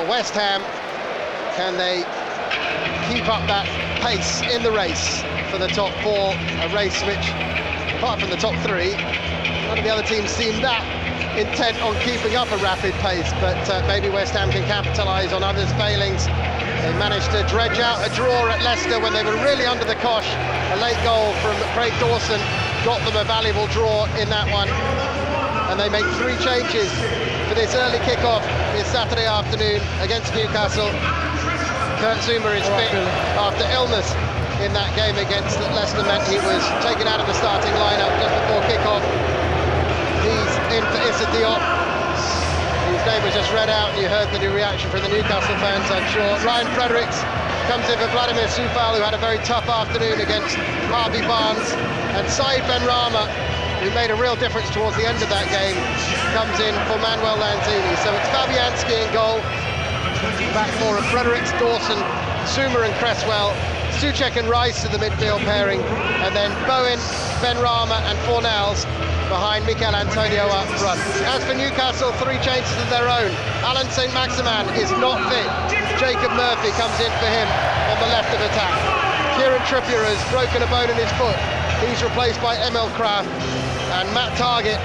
For West Ham, can they keep up that pace in the race for the top four? A race which, apart from the top three, none of the other teams seem that intent on keeping up a rapid pace, but maybe West Ham can capitalise on others' failings. They managed to dredge out a draw at Leicester when they were really under the cosh. A late goal from Craig Dawson got them a valuable draw in that one, and they make 3 changes for this early kick-off this Saturday afternoon against Newcastle. Kurt Zouma is fit after illness in that game against Leicester, meant he was taken out of the starting lineup just before kick-off. He's in for Issa Diop, whose name was just read out, and you heard the new reaction from the Newcastle fans, I'm sure. Ryan Fredericks comes in for Vladimir Soufal, who had a very tough afternoon against Harvey Barnes, and Saïd Benrahma, who made a real difference towards the end of that game, comes in for Manuel Lanzini. So it's Fabianski in goal, back four of Fredericks, Dawson, Zouma and Cresswell, Souček and Rice to the midfield pairing, and then Bowen, Benrahma and Fornals behind Mikel Antonio up front. As for Newcastle, 3 changes of their own. Alan Saint-Maximin is not fit. Jacob Murphy comes in for him on the left of attack. Kieran Trippier has broken a bone in his foot. He's replaced by Emil Kraft, and Matt Targett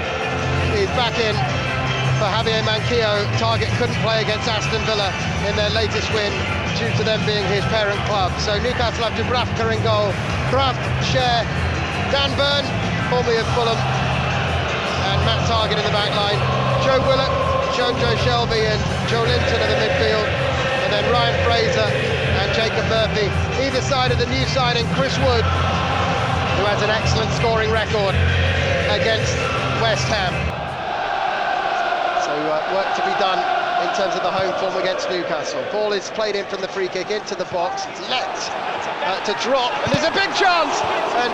is back in for Javier Manquillo. Targett couldn't play against Aston Villa in their latest win due to them being his parent club. So Newcastle have Dubravka in goal, Kraft, Cher, Dan Burn, formerly of Fulham, and Matt Targett in the back line. Joe Willock, Joe Shelby and Joe Linton in the midfield, and then Ryan Fraser and Jacob Murphy. Either side of the new signing, Chris Wood, who has an excellent scoring record against West Ham. So work to be done in terms of the home form against Newcastle. Ball is played in from the free kick into the box. It's let to drop, and there's a big chance. And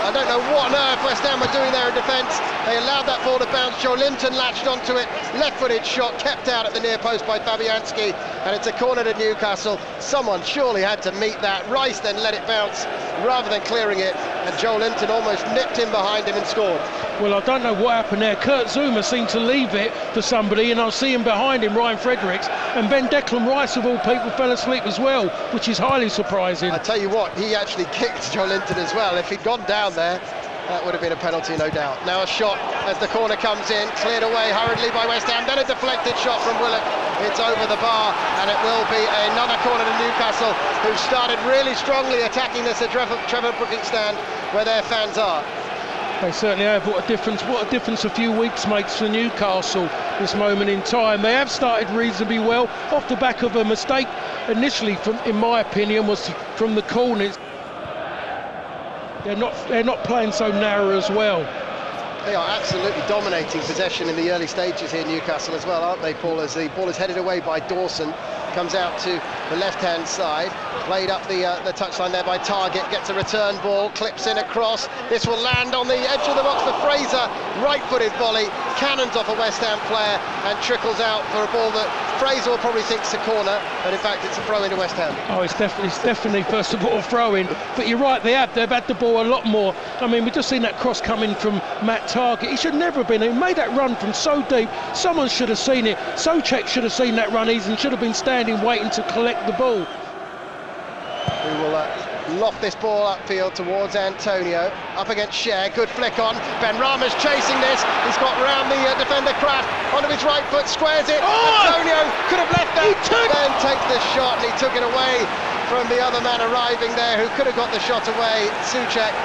I don't know what on earth West Ham were doing there in defence. They allowed that ball to bounce. Joe Linton latched onto it. Left-footed shot kept out at the near post by Fabianski, and it's a corner to Newcastle. Someone surely had to meet that. Rice then let it bounce rather than clearing it, and Joe Linton almost nipped in behind him and scored. Well, I don't know what happened there. Kurt Zouma seemed to leave it for somebody, and I see him behind him, Ryan Fredericks, and Ben Declan Rice, of all people, fell asleep as well, which is highly surprising. I tell you what, he actually kicked Joe Linton as well. If he'd gone down there, that would have been a penalty, no doubt. Now a shot as the corner comes in, cleared away hurriedly by West Ham, then a deflected shot from Willock. It's over the bar, and it will be another corner to Newcastle, who started really strongly attacking this at Trevor Brooking stand, where their fans are. They certainly have. What a difference a few weeks makes for Newcastle this moment in time. They have started reasonably well off the back of a mistake initially, in my opinion, was from the corners. They're not playing so narrow as well. They are absolutely dominating possession in the early stages here, Newcastle, as well, aren't they, Paul? As the ball is headed away by Dawson, comes out to the left-hand side, played up the touchline there by Targett, gets a return ball, clips in across. This will land on the edge of the box for Fraser. Right-footed volley, cannons off a West Ham player, and trickles out for a ball that Fraser will probably think it's a corner, but in fact it's a throw into West Ham. Oh, it's definitely first of all a throw-in. But you're right, they've had the ball a lot more. I mean, we've just seen that cross coming from Matt Targett. He should never have been. He made that run from so deep. Someone should have seen it. Souček should have seen that run easy and should have been standing waiting to collect the ball. We will loft this ball upfield towards Antonio, up against Cher, good flick on. Benrahma's chasing this. He's got round the defender Kraft onto his right foot, squares it. Antonio could have left that, then takes the shot, and he took it away from the other man arriving there, who could have got the shot away. Souček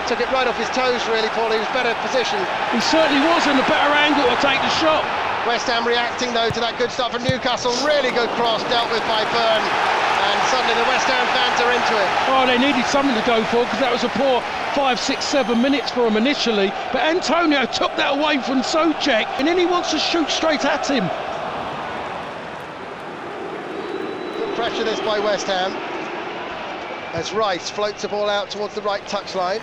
took it right off his toes, really, Paul. He was better positioned. He certainly was in a better angle to take the shot. West Ham reacting, though, to that good start from Newcastle. Really good cross, dealt with by Byrne, and suddenly the West Ham fans are into it. Oh, they needed something to go for, because that was a poor 5, 6, 7 minutes for him initially. But Antonio took that away from Souček, and then he wants to shoot straight at him. Good pressure this by West Ham, as Rice floats the ball out towards the right touchline.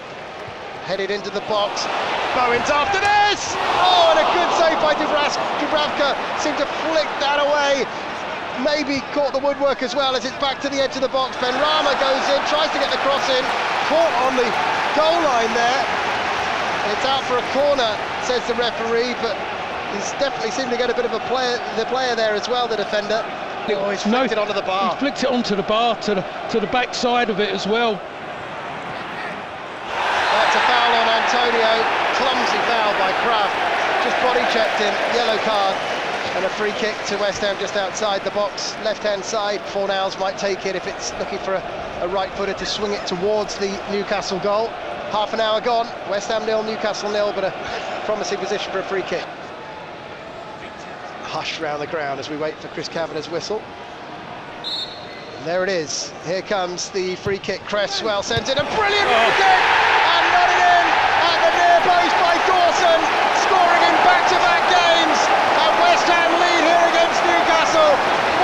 Headed into the box. Bowen's after this! Oh, and a good save by Dubravka. Seemed to flick that away. Maybe caught the woodwork as well, as it's back to the edge of the box. Benrahma goes in, tries to get the cross in. Caught on the goal line there. It's out for a corner, says the referee, but he's definitely seemed to get a bit of the player there as well, the defender. Oh, he's flicked it onto the bar. He flicked it onto the bar, to the back side of it as well. That's a foul on Antonio. Clumsy foul by Kraft. Just body checked him. Yellow card. And a free kick to West Ham just outside the box. Left-hand side. Fornals might take it if it's looking for a right-footer to swing it towards the Newcastle goal. Half an hour gone. West Ham 0, Newcastle 0, but a promising position for a free kick. Hush round the ground as we wait for Chris Kavanagh's whistle. And there it is. Here comes the free kick. Cresswell sends in a brilliant free kick and not it in at the near post by Dawson, scoring in back-to-back games. And West Ham lead here against Newcastle.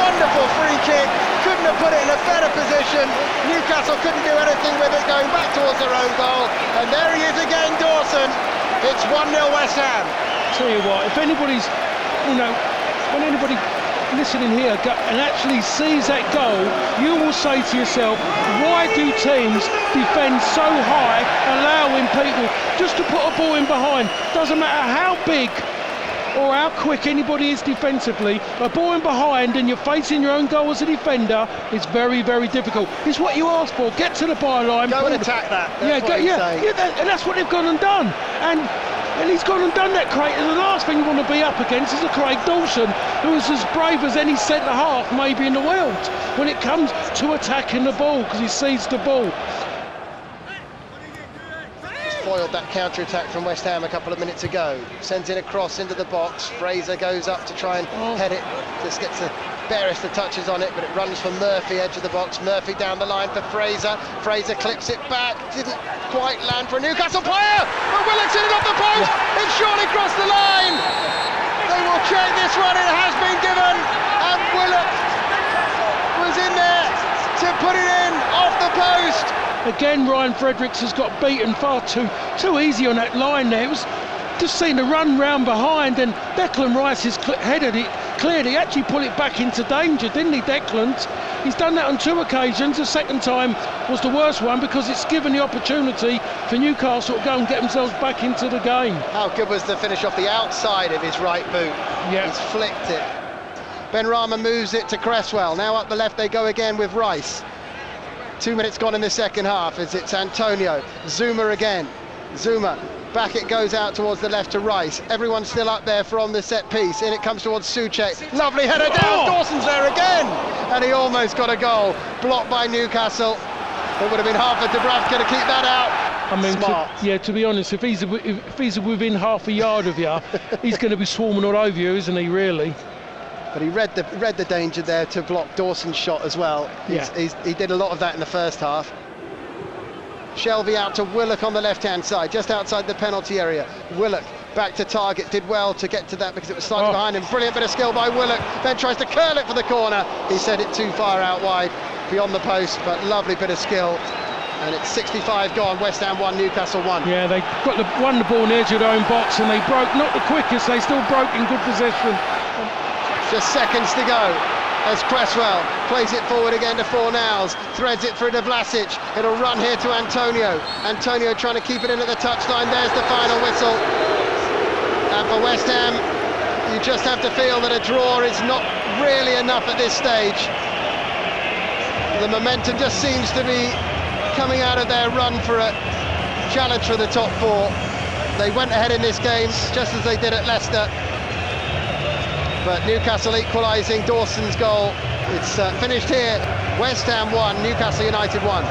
Wonderful free kick. Couldn't have put it in a better position. Newcastle couldn't do anything with it, going back towards their own goal. And there he is again, Dawson. It's 1-0 West Ham. Tell you what, if anybody's, when anybody listening here and actually sees that goal, you will say to yourself, why do teams defend so high, allowing people just to put a ball in behind? Doesn't matter how big or how quick anybody is defensively, a ball in behind and you're facing your own goal as a defender, it's very, very difficult. It's what you ask for. Get to the byline. Go and attack that. And that's what they've gone and done. And he's gone and done that, Craig. And the last thing you want to be up against is a Craig Dawson, who is as brave as any centre-half maybe in the world when it comes to attacking the ball, because he sees the ball. Foiled that counter-attack from West Ham a couple of minutes ago. Sends in a cross into the box. Fraser goes up to try and head it. Just gets the barest of touches on it, but it runs for Murphy, edge of the box. Murphy down the line for Fraser. Fraser clips it back. Didn't quite land for a Newcastle player, but Willock's in it off the post. It's surely crossed the line. They will check this one. It has been given, and Willock was in there to put it in off the post. Again, Ryan Fredericks has got beaten far too easy on that line there. It was just seen the run round behind, and Declan Rice has headed it, cleared it, actually put it back into danger, didn't he, Declan? He's done that on 2 occasions. The second time was the worst one because it's given the opportunity for Newcastle to go and get themselves back into the game. How good was the finish off the outside of his right boot? Yeah. He's flicked it. Benrahma moves it to Cresswell. Now up the left they go again with Rice. 2 minutes gone in the second half as it's Antonio. Zuma again. Zuma. Back it goes out towards the left to Rice. Everyone's still up there from the set piece. In it comes towards Souček. Lovely header down. Dawson's there again. And he almost got a goal. Blocked by Newcastle. It would have been hard for Dubravka to keep that out. I mean, Smart. to be honest, if he's within half a yard of you, he's going to be swarming all over you, isn't he, really? But he read the danger there to block Dawson's shot as well. Yeah. He did a lot of that in the first half. Shelvey out to Willock on the left-hand side, just outside the penalty area. Willock back to target, did well to get to that because it was slightly behind him. Brilliant bit of skill by Willock, then tries to curl it for the corner. He sent it too far out wide, beyond the post, but lovely bit of skill. And it's 65 gone, West Ham 1, Newcastle 1. Yeah, they won the ball in the edge of their own box, and they broke, not the quickest, they still broke in good possession. Just seconds to go as Cresswell plays it forward again to Fornals, threads it through to Vlasic. It'll run here to Antonio. Antonio trying to keep it in at the touchline. There's the final whistle. And for West Ham, you just have to feel that a draw is not really enough at this stage. The momentum just seems to be coming out of their run for a challenge for the top 4. They went ahead in this game just as they did at Leicester. But Newcastle equalising Dawson's goal. It's finished here. West Ham 1, Newcastle United 1.